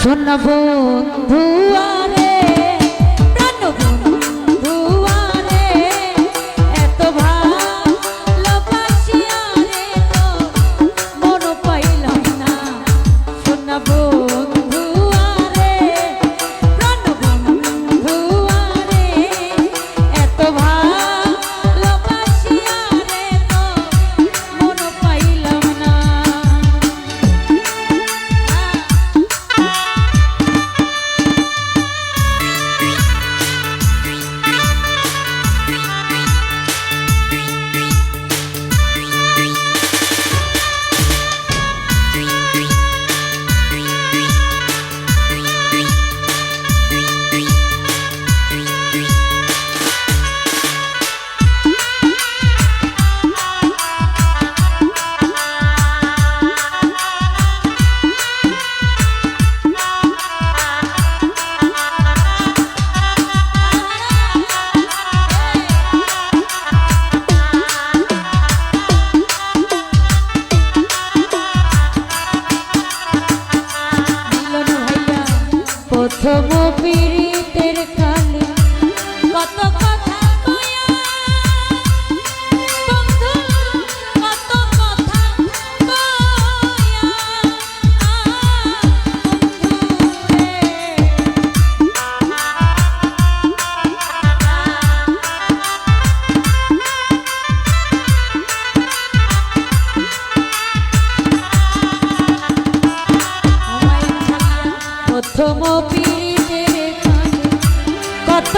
শোন বন্ধু আরে প্রাণ বন্ধু আরে এত ভালোবাসিয়া রে তো মন পাইলাম না। শোন বন্ধু আরে প্রাণ বন্ধু আরে এত ভালোবাসিয়া রে তো মন পাইলাম না। প্রথম পীড়িতের কালে কত কথা কয়া বন্ধু কত কথা কয়া বন্ধু রে প্রথম কত